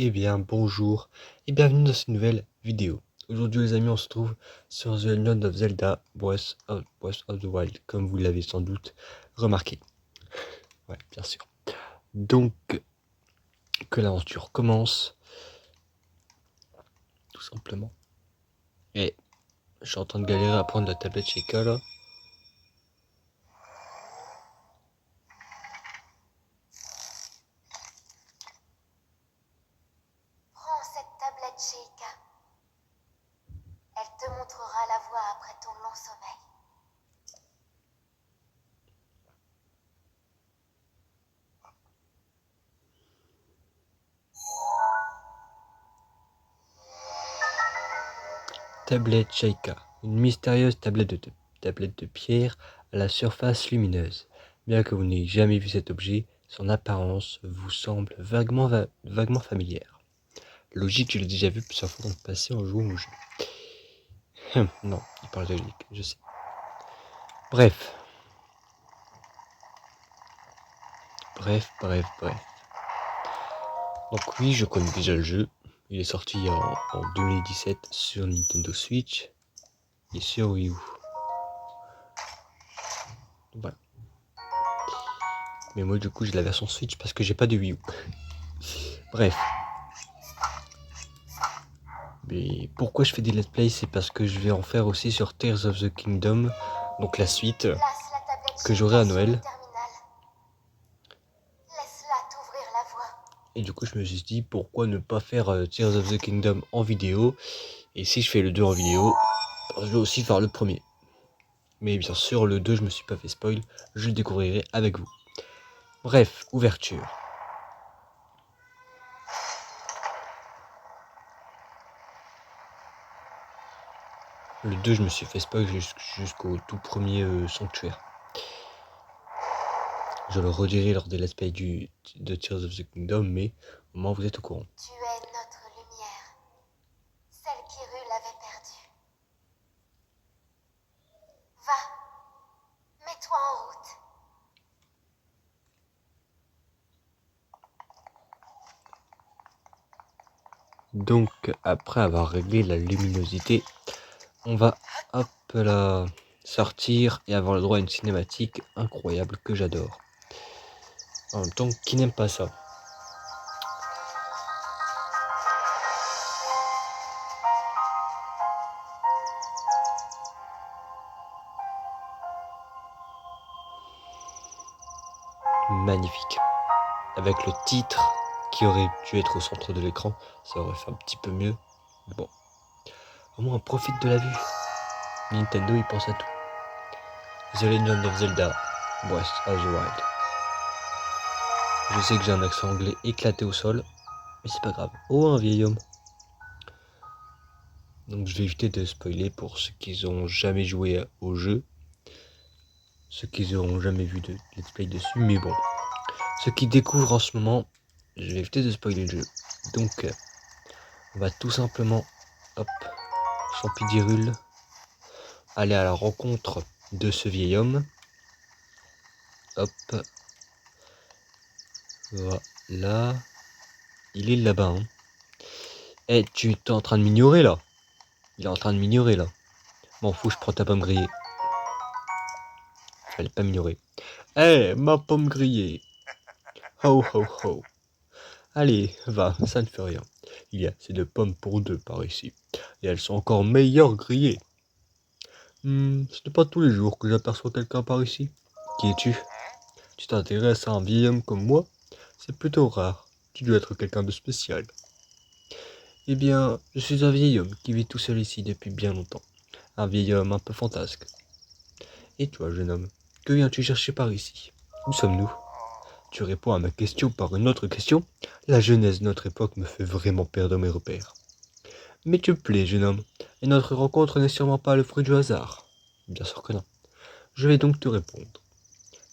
Eh bien, bonjour et bienvenue dans cette nouvelle vidéo. Aujourd'hui les amis, on se trouve sur The Legend of Zelda Breath of the Wild, comme vous l'avez sans doute remarqué. Ouais, bien sûr. Donc, que l'aventure commence, tout simplement. Et je suis en train de galérer à prendre la tablette chez K là. Prends cette tablette, Sheikah. Elle te montrera la voie après ton long sommeil. Tablette Sheikah, une mystérieuse tablette de pierre à la surface lumineuse. Bien que vous n'ayez jamais vu cet objet, son apparence vous semble vaguement familière. Logique, je l'ai déjà vu plusieurs fois dans le passé en jouant au jeu. Non, il parle de logique, je sais. Bref. Donc oui, je connais déjà le jeu. Il est sorti en 2017 sur Nintendo Switch et sur Wii U. Voilà. Mais moi du coup j'ai la version Switch parce que j'ai pas de Wii U. Bref. Mais pourquoi je fais des let's play, c'est parce que je vais en faire aussi sur Tears of the Kingdom, donc la suite Place la tablette que j'aurai à Sheikah sur le Noël. terminal. Laisse-la t'ouvrir la voie. Et du coup je me suis dit pourquoi ne pas faire Tears of the Kingdom en vidéo. Et si je fais le 2 en vidéo, je vais aussi faire le premier. Mais bien sûr le 2 je me suis pas fait spoil, je le découvrirai avec vous. Bref, ouverture. Le 2 je me suis fait spoil jusqu'au tout premier sanctuaire. Je le redirai lors des let's play de Tears of the Kingdom, mais au moins vous êtes au courant. Tu es notre lumière, celle qu'Hyrule avait perdue. Va, mets-toi en route. Donc après avoir réglé la luminosité, on va hop là sortir et avoir le droit à une cinématique incroyable que j'adore. En même temps, qui n'aime pas ça? Magnifique. Avec le titre qui aurait dû être au centre de l'écran, ça aurait fait un petit peu mieux. Mais bon, au moins on profite de la vue. Nintendo il pense à tout. The Legend of Zelda Breath of the Wild. Je sais que j'ai un accent anglais éclaté au sol, mais c'est pas grave. Oh, un vieil homme. Donc je vais éviter de spoiler pour ceux qui n'ont jamais joué au jeu, ceux qui n'auront jamais vu de let's play dessus, mais bon. Ceux qui découvrent en ce moment, je vais éviter de spoiler le jeu. Donc on va tout simplement, hop, Champidyrule, aller à la rencontre de ce vieil homme. Hop. Voilà. Il est là-bas. Hein. Eh, tu es en train de m'ignorer là. Il est en train de m'ignorer là. M'en fous, je prends ta pomme grillée. Fallait pas m'ignorer. Eh, ma pomme grillée. Ho ho ho. Allez, va, ça ne fait rien. Il y a assez de pommes pour deux par ici. Et elles sont encore meilleures grillées. Ce n'est pas tous les jours que j'aperçois quelqu'un par ici. Qui es-tu? Tu t'intéresses à un vieil homme comme moi? C'est plutôt rare. Tu dois être quelqu'un de spécial. Eh bien, je suis un vieil homme qui vit tout seul ici depuis bien longtemps. Un vieil homme un peu fantasque. Et toi, jeune homme, que viens-tu chercher par ici? Où sommes-nous? Tu réponds à ma question par une autre question? La jeunesse de notre époque me fait vraiment perdre mes repères. Mais tu me plais, jeune homme, et notre rencontre n'est sûrement pas le fruit du hasard. Bien sûr que non. Je vais donc te répondre.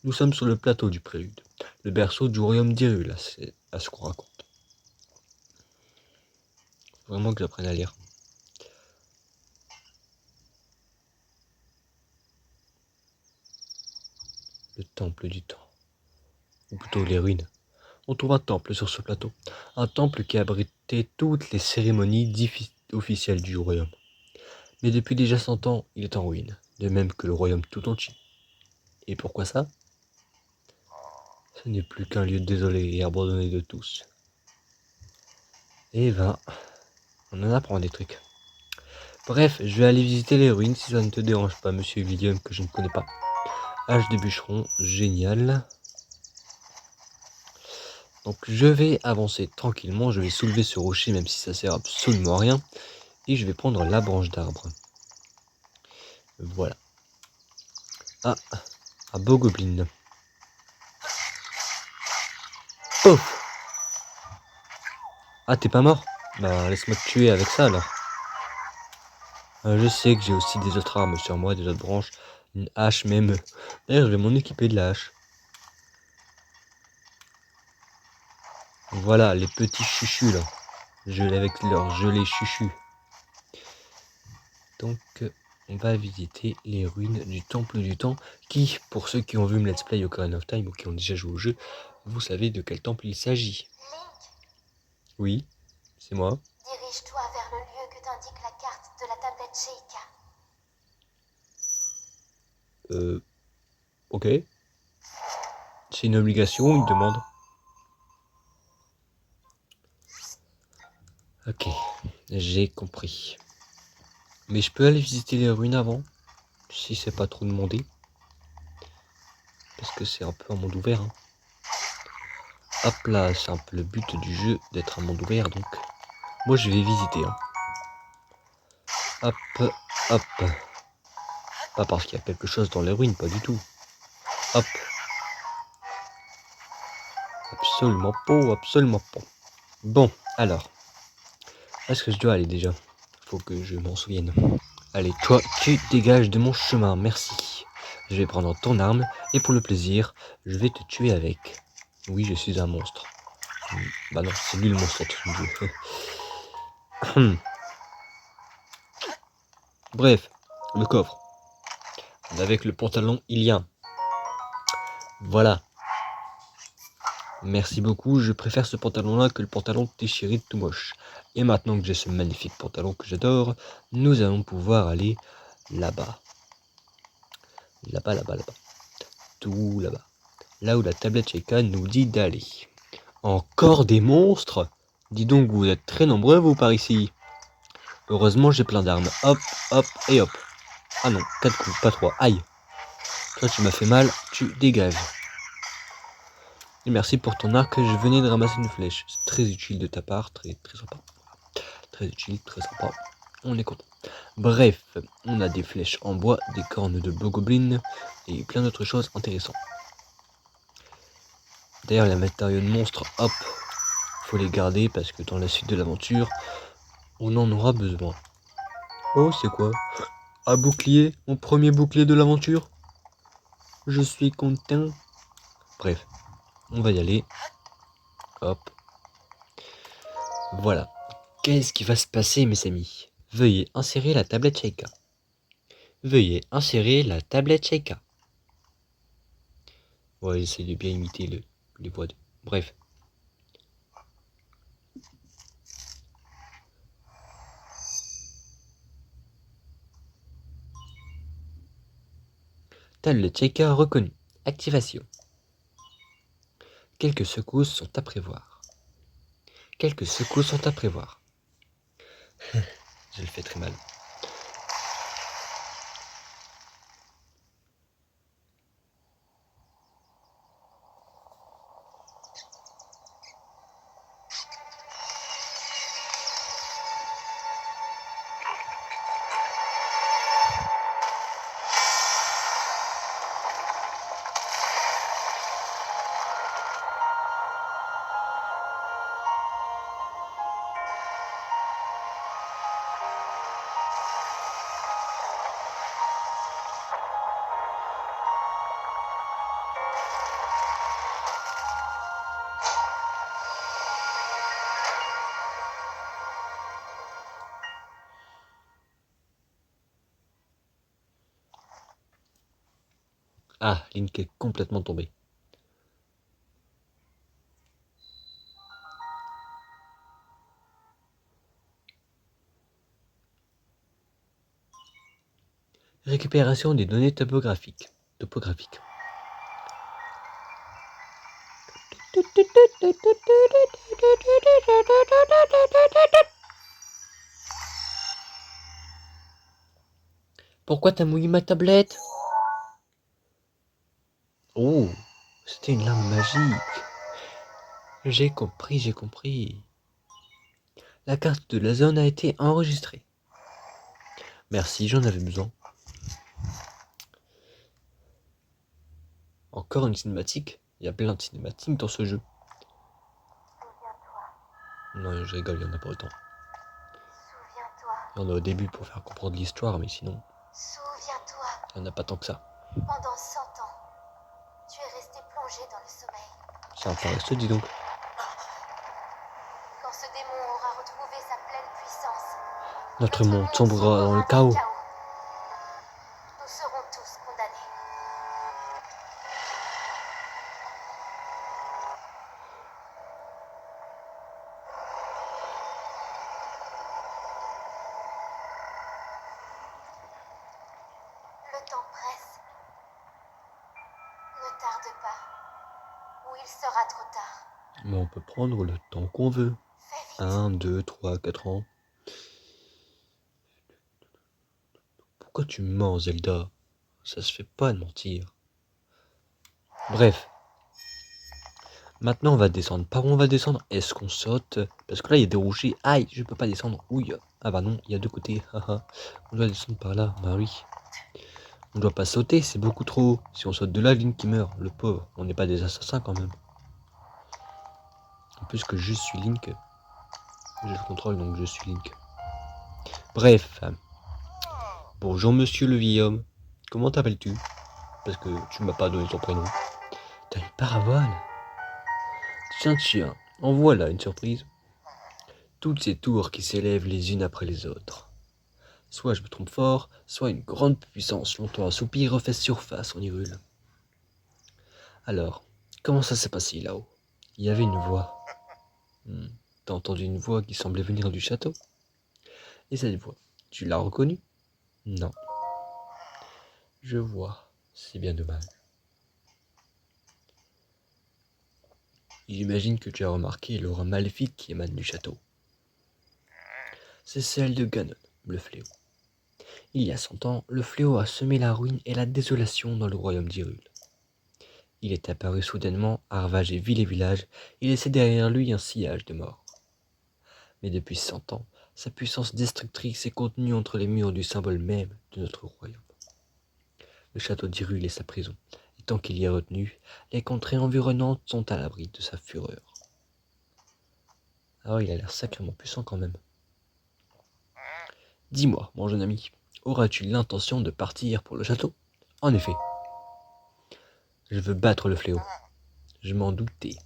Nous sommes sur le plateau du Prélude, le berceau du royaume d'Hyrule, à ce qu'on raconte. Faut vraiment que j'apprenne à lire. Le temple du temps. Ou plutôt les ruines. on trouve un temple sur ce plateau. Un temple qui abritait toutes les cérémonies officielles du royaume. Mais depuis déjà 100 ans, il est en ruine, de même que le royaume tout entier. Et pourquoi ça? Ce n'est plus qu'un lieu désolé et abandonné de tous. Eh ben, on en apprend des trucs. Bref, je vais aller visiter les ruines si ça ne te dérange pas, monsieur William, que je ne connais pas. Hache de bûcheron, génial. Donc je vais avancer tranquillement, je vais soulever ce rocher même si ça sert absolument à rien. Et je vais prendre la branche d'arbre. Voilà. Ah, un beau goblin. Pouf! Ah, t'es pas mort? Bah laisse-moi te tuer avec ça alors. Je sais que j'ai aussi des autres armes sur moi, des autres branches. Une hache même. D'ailleurs, je vais m'en équiper de la hache. Voilà, les petits chuchus là. Gelés avec leur gelée chuchu. Donc, on va visiter les ruines du Temple du Temps, qui, pour ceux qui ont vu me Let's Play Ocarina of Time ou qui ont déjà joué au jeu, vous savez de quel temple il s'agit. Link, Oui, c'est moi. dirige-toi vers le lieu que t'indique la carte de la tablette Sheikah. Ok. C'est une obligation ou une demande? Ok, j'ai compris. Mais je peux aller visiter les ruines avant, si c'est pas trop demandé. Parce que c'est un peu un monde ouvert. Hein. Hop là, c'est un peu le but du jeu d'être un monde ouvert, donc moi je vais visiter. Hein. Hop, hop. Pas parce qu'il y a quelque chose dans les ruines, pas du tout. Hop. Absolument pas, absolument pas. Bon, alors. Où est-ce que je dois aller déjà? Faut que je m'en souvienne. Allez, toi, tu dégages de mon chemin, merci. Je vais prendre ton arme, et pour le plaisir, je vais te tuer avec. Oui, je suis un monstre. Bah non, c'est lui le monstre entre nous deux. Bref, le coffre. Avec le pantalon ilien. Voilà. Merci beaucoup, je préfère ce pantalon-là que le pantalon déchiré tout moche. Et maintenant que j'ai ce magnifique pantalon que j'adore, nous allons pouvoir aller là-bas. Là-bas, là-bas, là-bas. Tout là-bas. Là où la tablette Sheikah nous dit d'aller. Encore des monstres? Dis donc, vous êtes très nombreux, vous, par ici. Heureusement, j'ai plein d'armes. Hop, hop et hop. Ah non, 4 coups, pas 3. Aïe. Toi, tu m'as fait mal, tu dégages. Et merci pour ton arc, je venais de ramasser une flèche. C'est très utile de ta part, très, très sympa. Très utile, très sympa. On est content. Bref, on a des flèches en bois, des cornes de bogoblin et plein d'autres choses intéressantes. D'ailleurs, les matériaux de monstres, hop, faut les garder parce que dans la suite de l'aventure, on en aura besoin. Oh, c'est quoi? Un bouclier, mon premier bouclier de l'aventure. Je suis content. Bref, on va y aller. Hop. Voilà. Qu'est-ce qui va se passer, mes amis? Veuillez insérer la tablette Sheikah. Veuillez insérer la tablette Sheikah. Ouais, j'essaie de bien imiter les voix de... Bref. Tablette Sheikah reconnue. Activation. Quelques secousses sont à prévoir. Quelques secousses sont à prévoir. Je le fais très mal. Ah, Link est complètement tombé. Récupération des données topographiques. Pourquoi t'as mouillé ma tablette? Oh, c'était une larme magique. J'ai compris. La carte de la zone a été enregistrée. Merci, j'en avais besoin. Encore une cinématique? Il y a plein de cinématiques dans ce jeu. Non, je rigole, il n'y en a pas autant. Souviens-toi. Il y en a au début pour faire comprendre l'histoire, mais sinon, Souviens-toi. il n'y en a pas tant que ça. Pendant 100 ans, tu es resté plongé dans le sommeil. C'est un paresseux, dis donc. Quand ce démon aura retrouvé sa pleine puissance, Notre monde sombrera dans le chaos. Nous serons tous condamnés. Le temps presse. Ne tarde pas, ou il sera trop tard. Mais on peut prendre le temps qu'on veut. Fais vite. 1, 2, 3, 4 ans. Pourquoi tu mens, Zelda? Ça se fait pas de mentir. Bref. Maintenant, on va descendre. Par où on va descendre? Est-ce qu'on saute? Parce que là, il y a des rochers. Aïe, je peux pas descendre. Ouille. Ah bah non, il y a deux côtés. On doit descendre par là. Bah oui. On doit pas sauter, c'est beaucoup trop haut. Si on saute de là, Link qui meurt. Le pauvre. On n'est pas des assassins quand même. En plus que je suis Link. J'ai le contrôle, donc je suis Link. Bref. Bonjour monsieur le vieil homme. Comment t'appelles-tu? Parce que tu m'as pas donné ton prénom. T'as une parabole? Tiens, en voilà une surprise. Toutes ces tours qui s'élèvent les unes après les autres. Soit je me trompe fort, soit une grande puissance longtemps assoupie refait surface en Hyrule. Alors, comment ça s'est passé là-haut? Il y avait une voix. T'as entendu une voix qui semblait venir du château? Et cette voix, tu l'as reconnue? Non. Je vois, c'est bien dommage. J'imagine que tu as remarqué l'aura maléfique qui émane du château. C'est celle de Ganon, le fléau. Il y a 100 ans, le fléau a semé la ruine et la désolation dans le royaume d'Hyrule. Il est apparu soudainement, a ravagé ville et village, et laissé derrière lui un sillage de morts. Mais depuis 100 ans, sa puissance destructrice est contenue entre les murs du symbole même de notre royaume. Le château d'Hyrule est sa prison, et tant qu'il y est retenu, les contrées environnantes sont à l'abri de sa fureur. Ah ouais, il a l'air sacrément puissant quand même. Dis-moi, mon jeune ami, auras-tu l'intention de partir pour le château? En effet. Je veux battre le fléau. Je m'en doutais.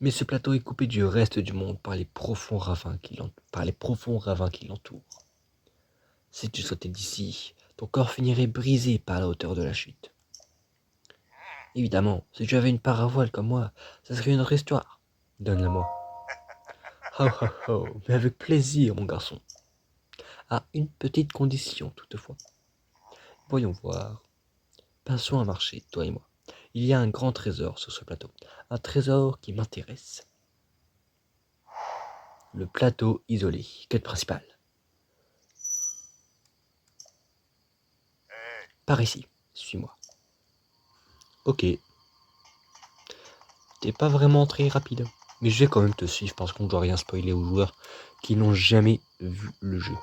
Mais ce plateau est coupé du reste du monde par les profonds ravins qui l'entourent. Si tu sautais d'ici, ton corps finirait brisé par la hauteur de la chute. Évidemment, si tu avais une paravoile comme moi, ça serait une autre histoire. Donne-la-moi. Oh oh oh, mais avec plaisir, mon garçon. À une petite condition, toutefois. Voyons voir. Passons un marché, toi et moi. Il y a un grand trésor sur ce plateau. Un trésor qui m'intéresse. Le plateau isolé. Quête principale. Par ici. Suis-moi. Ok. T'es pas vraiment très rapide. Mais je vais quand même te suivre parce qu'on ne doit rien spoiler aux joueurs qui n'ont jamais vu le jeu.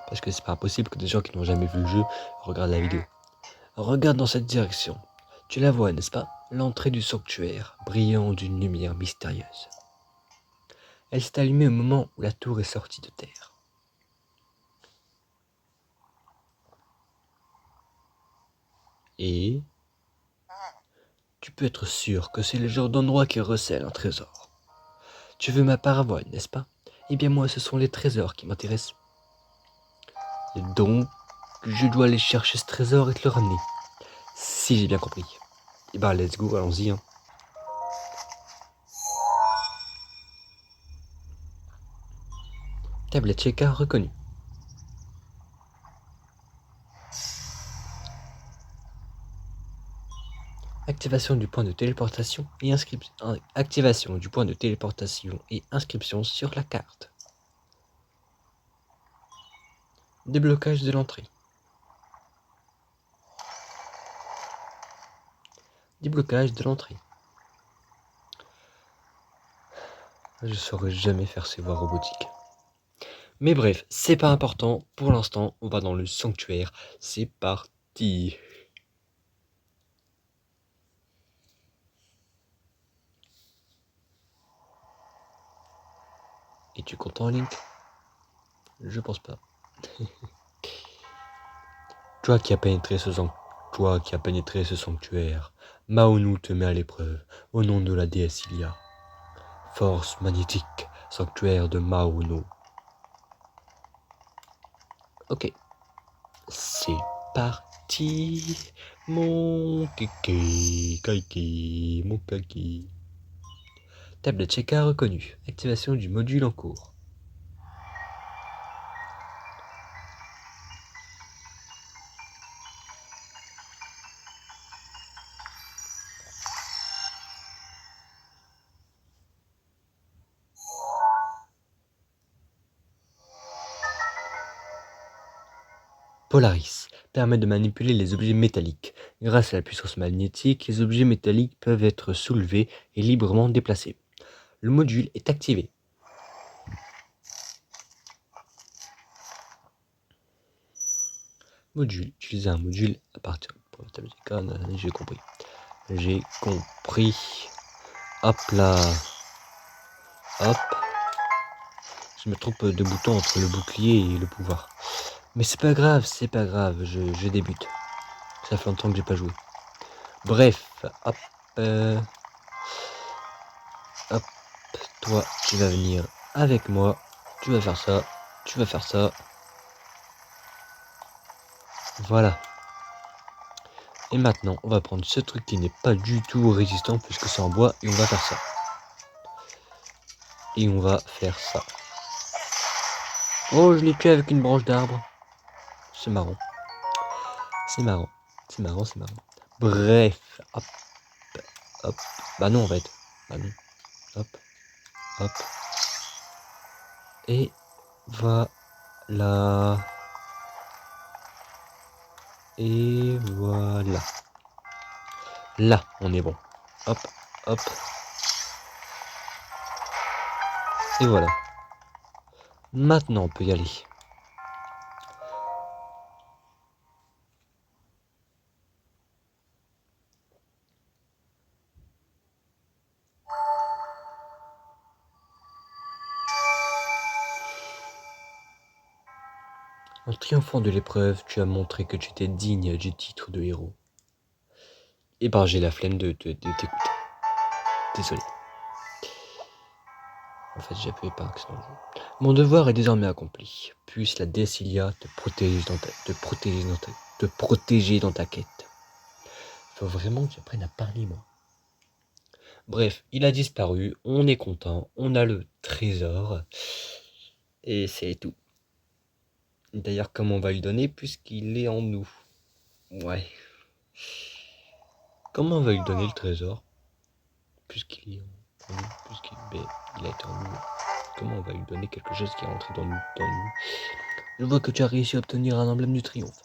Parce que c'est pas impossible que des gens qui n'ont jamais vu le jeu regardent la vidéo. Regarde dans cette direction. Tu la vois, n'est-ce pas? L'entrée du sanctuaire, brillant d'une lumière mystérieuse. Elle s'est allumée au moment où la tour est sortie de terre. Et tu peux être sûr que c'est le genre d'endroit qui recèle un trésor. Tu veux ma parabole, n'est-ce pas? Eh bien moi, ce sont les trésors qui m'intéressent. Et donc, je dois aller chercher ce trésor et te le ramener. Si j'ai bien compris. Et bah, let's go, allons-y. Hein. Tablette Sheikah reconnue. Activation du point de téléportation et activation du point de téléportation et inscription sur la carte. Déblocage de l'entrée. Déblocage de l'entrée. Je saurais jamais faire ces voies robotiques. Mais bref, c'est pas important. Pour l'instant, on va dans le sanctuaire. C'est parti. Es-tu content, Link? Je pense pas. Toi qui as pénétré ce sanctuaire, Maonu te met à l'épreuve, au nom de la déesse Ilia. Force magnétique, sanctuaire de Maonu. Ok, c'est parti, mon kiki, mon kaki. Tablette Sheikah reconnue, activation du module en cours. Polaris permet de manipuler les objets métalliques. Grâce à la puissance magnétique, les objets métalliques peuvent être soulevés et librement déplacés. Le module est activé. Module. Utiliser un module à partir de la tablette Sheikah. J'ai compris. J'ai compris. Hop là. Hop. Je me trompe de bouton entre le bouclier et le pouvoir. Mais c'est pas grave, je débute. Ça fait longtemps que j'ai pas joué. Bref, hop. Hop. Toi, tu vas venir avec moi. Tu vas faire ça. Tu vas faire ça. Voilà. Et maintenant, on va prendre ce truc qui n'est pas du tout résistant puisque c'est en bois et on va faire ça. Et on va faire ça. Oh, je l'ai tué avec une branche d'arbre. C'est marrant. C'est marrant. C'est marrant, c'est marrant. Bref. Hop. Hop. Bah non, en fait. Bah non. Hop. Hop. Et voilà. Et voilà. Là, on est bon. Hop. Hop. Et voilà. Maintenant, on peut y aller. En triomphant de l'épreuve, tu as montré que tu étais digne du titre de héros. Et ben, j'ai la flemme de t'écouter. Désolé. En fait, j'ai appuyé par accident. Mon devoir est désormais accompli. Puisse la déesse Ilia te protéger dans ta quête. Faut vraiment que j'apprenne à parler, moi. Bref, il a disparu, on est content, on a le trésor. Et c'est tout. D'ailleurs, comment on va lui donner puisqu'il est en nous? Ouais. Comment on va lui donner le trésor puisqu'il est en nous, il a été en nous? Comment on va lui donner quelque chose qui est rentré dans nous, Je vois que tu as réussi à obtenir un emblème du triomphe.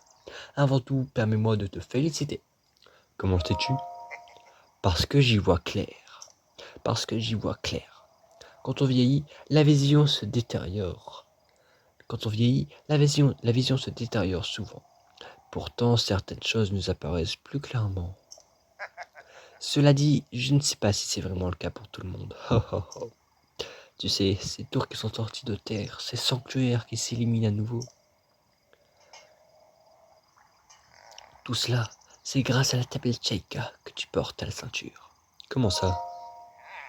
Avant tout, permets-moi de te féliciter. Comment sais-tu? Parce que j'y vois clair. Parce que j'y vois clair. Quand on vieillit, la vision se détériore. Quand on vieillit, la vision se détériore souvent. Pourtant, certaines choses nous apparaissent plus clairement. Cela dit, je ne sais pas si c'est vraiment le cas pour tout le monde. Tu sais, ces tours qui sont sortis de terre, ces sanctuaires qui s'éliminent à nouveau. Tout cela, c'est grâce à la tablette Sheikah que tu portes à la ceinture. Comment ça,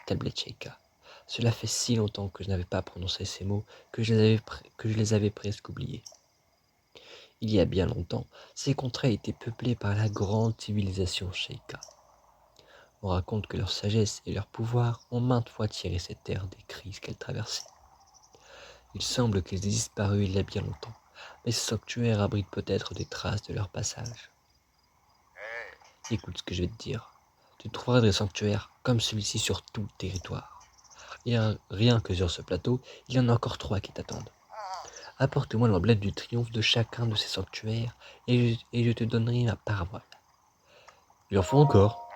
tablette Sheikah? Cela fait si longtemps que je n'avais pas prononcé ces mots que je les avais presque oubliés. Il y a bien longtemps, ces contrées étaient peuplées par la grande civilisation Sheikah. On raconte que leur sagesse et leur pouvoir ont maintes fois tiré cette terre des crises qu'elle traversait. Il semble qu'ils aient disparu il y a bien longtemps, mais ce sanctuaire abrite peut-être des traces de leur passage. Écoute ce que je vais te dire. Tu trouveras des sanctuaires comme celui-ci sur tout le territoire. Et rien que sur ce plateau, il y en a encore 3 qui t'attendent. Apporte-moi l'emblème du triomphe de chacun de ces sanctuaires et je te donnerai ma parole. Il en faut encore?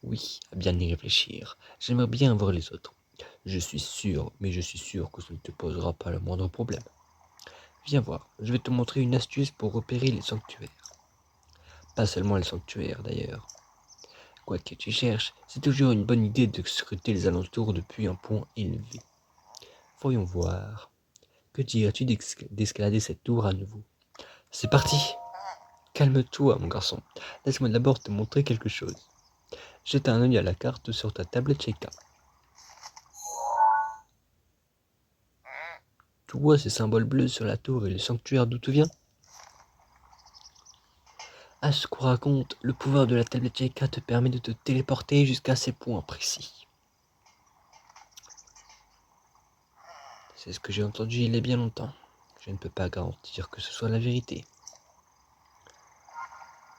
Oui, à bien y réfléchir. J'aimerais bien voir les autres. Je suis sûr que ça ne te posera pas le moindre problème. Viens voir, je vais te montrer une astuce pour repérer les sanctuaires. Pas seulement les sanctuaires d'ailleurs. Quoi que tu cherches, c'est toujours une bonne idée de scruter les alentours depuis un point élevé. Voyons voir. Que dirais-tu d'escalader cette tour à nouveau? C'est parti! Calme-toi, mon garçon. Laisse-moi d'abord te montrer quelque chose. Jette un œil à la carte sur ta tablette Sheikah. Tu vois ces symboles bleus sur la tour et le sanctuaire d'où tu viens? À ce qu'on raconte, le pouvoir de la tablette Sheikah te permet de te téléporter jusqu'à ces points précis. C'est ce que j'ai entendu il y a bien longtemps. Je ne peux pas garantir que ce soit la vérité.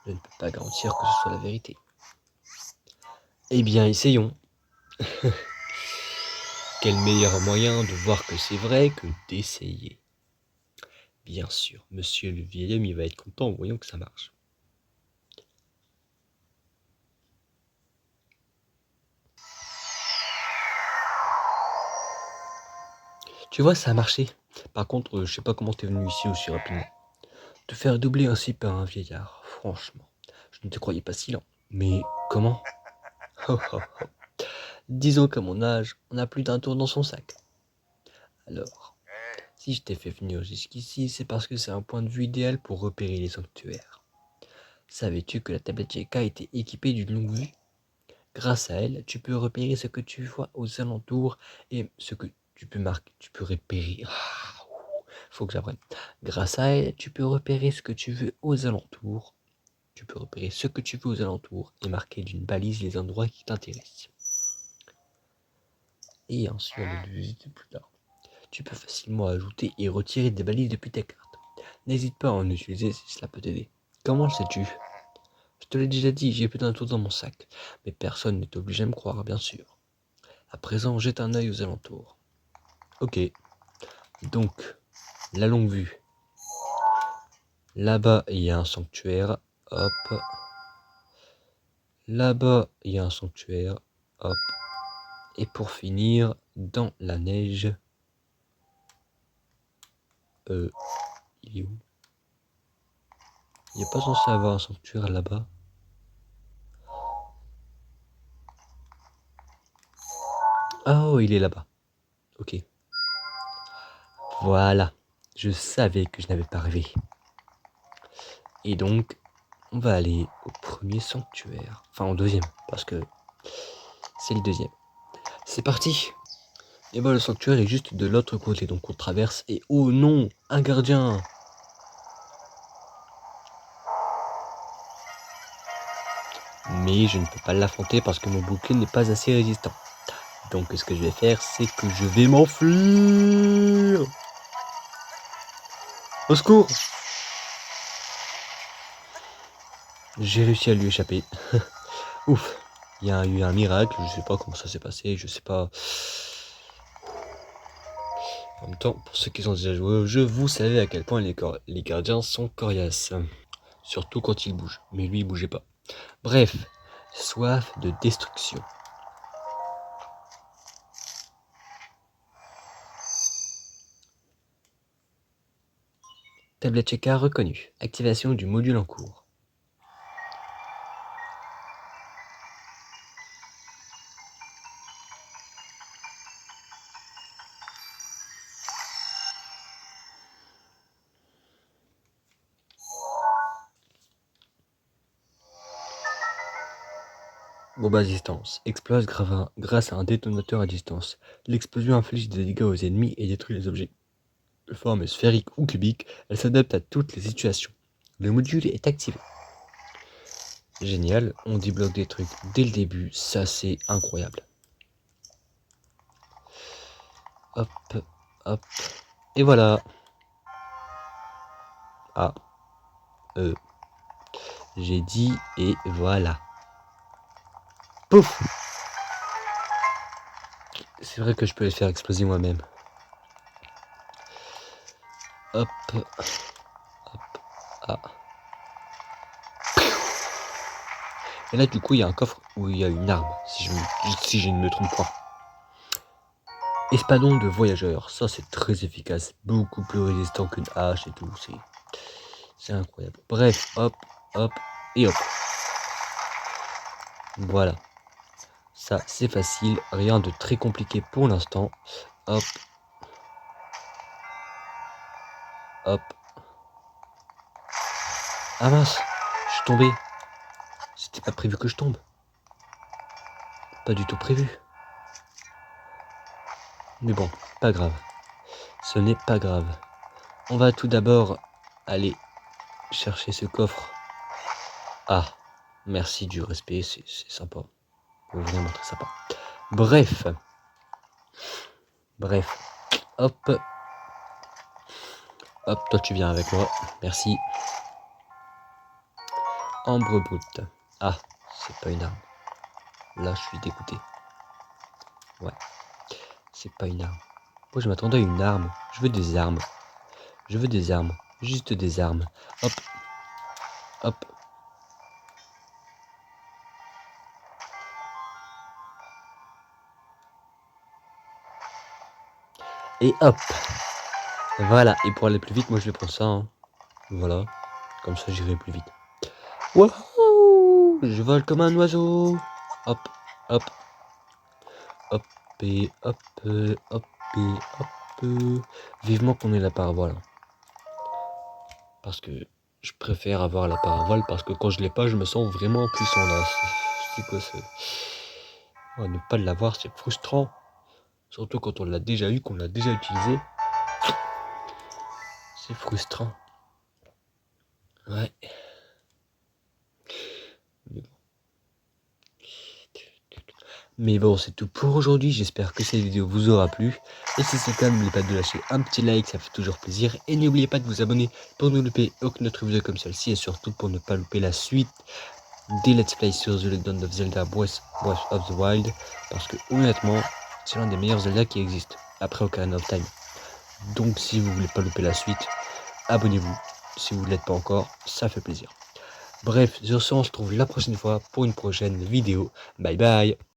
Je ne peux pas garantir que ce soit la vérité. Eh bien, essayons. Quel meilleur moyen de voir que c'est vrai que d'essayer? Bien sûr, monsieur le vieil homme, il va être content en voyant que ça marche. Tu vois, ça a marché. Par contre, je sais pas comment t'es venu ici aussi rapidement. Te faire doubler ainsi par un vieillard, franchement, je ne te croyais pas si lent. Mais comment? Oh, oh, oh. Disons qu'à mon âge, on a plus d'un tour dans son sac. Alors, si je t'ai fait venir jusqu'ici, c'est parce que c'est un point de vue idéal pour repérer les sanctuaires. Savais-tu que la tablette Sheikah était équipée d'une longue vue? Grâce à elle, tu peux repérer ce que tu vois aux alentours et ce que tu peux marquer. Tu peux repérer. Faut que j'apprenne. Grâce à elle, tu peux repérer ce que tu veux aux alentours. Tu peux repérer ce que tu veux aux alentours et marquer d'une balise les endroits qui t'intéressent. Et ainsi, on le visiter plus tard. Tu peux facilement ajouter et retirer des balises depuis ta carte. N'hésite pas à en utiliser si cela peut t'aider. Comment le sais-tu? Je te l'ai déjà dit, j'ai plus d'un tour dans mon sac, mais personne n'est obligé à me croire, bien sûr. À présent, jette un œil aux alentours. Ok, donc, la longue vue. Là-bas, il y a un sanctuaire, hop. Là-bas, il y a un sanctuaire, hop. Et pour finir, dans la neige, il est où? Il n'est pas censé avoir un sanctuaire là-bas. Oh, il est là-bas. Ok. Voilà. Je savais que je n'avais pas rêvé. Et donc, on va aller au premier sanctuaire. Enfin, au deuxième, parce que c'est le deuxième. C'est parti! Et bah, le sanctuaire est juste de l'autre côté, donc on traverse. Et oh non! Un gardien! Mais je ne peux pas l'affronter parce que mon bouclier n'est pas assez résistant. Donc ce que je vais faire, c'est que je vais m'enfuir. Au secours! J'ai réussi à lui échapper. Ouf! Il y a eu un miracle, je sais pas comment ça s'est passé, je sais pas. En même temps, pour ceux qui ont déjà joué au jeu, vous savez à quel point les gardiens sont coriaces. Surtout quand ils bougent. Mais lui, il bougeait pas. Bref, soif de destruction. Tablette Sheikah reconnue. Activation du module en cours. Bombe à distance. Explose grâce à un détonateur à distance. L'explosion inflige des dégâts aux ennemis et détruit les objets. De forme sphérique ou cubique, elle s'adapte à toutes les situations. Le module est activé. Génial, on débloque des trucs dès le début, ça c'est incroyable. Hop, hop. Et voilà. Ah. J'ai dit et voilà. Pouf. C'est vrai que je peux les faire exploser moi-même. Hop. Hop. Ah. Et là, du coup, il y a un coffre où il y a une arme, si je ne me trompe pas. Espadon de voyageur, ça c'est très efficace, beaucoup plus résistant qu'une hache et tout, c'est incroyable. Bref, hop, hop, et hop. Voilà, ça c'est facile, rien de très compliqué pour l'instant. Hop, hop. Ah mince, je suis tombé. C'était pas prévu que je tombe. Pas du tout prévu. Mais bon, pas grave. Ce n'est pas grave. On va tout d'abord aller chercher ce coffre. Ah, merci du respect, c'est sympa. Vraiment très sympa. Bref. Hop. Hop, toi tu viens avec moi. Merci. Ambre brute. Ah, c'est pas une arme. Là, je suis dégoûté. Ouais, c'est pas une arme. Moi, je m'attendais à une arme. Je veux des armes. Je veux des armes. Juste des armes. Hop. Hop. Et hop. Voilà. Et pour aller plus vite, moi, je vais prendre ça. Hein. Voilà. Comme ça, j'irai plus vite. Wouhou! Je vole comme un oiseau. Hop. Hop. Hop. Et hop. Hop. Et hop. Vivement qu'on ait la parabole. Parce que je préfère avoir la parabole parce que quand je l'ai pas, je me sens vraiment puissant là. C'est quoi c'est... Oh, ne pas l'avoir, c'est frustrant. Surtout quand on l'a déjà eu, qu'on l'a déjà utilisé. C'est frustrant. Ouais. Mais bon, c'est tout pour aujourd'hui. J'espère que cette vidéo vous aura plu. Et si c'est le cas, n'oubliez pas de lâcher un petit like, ça fait toujours plaisir. Et n'oubliez pas de vous abonner pour ne louper aucune autre vidéo comme celle-ci. Et surtout pour ne pas louper la suite des Let's Play sur The Legend of Zelda Breath of the Wild. Parce que honnêtement, c'est l'un des meilleurs Zelda qui existent. Après Ocarina of Time. Donc si vous voulez pas louper la suite, abonnez-vous. Si vous ne l'êtes pas encore, ça fait plaisir. Bref, sur ce, on se retrouve la prochaine fois pour une prochaine vidéo. Bye bye.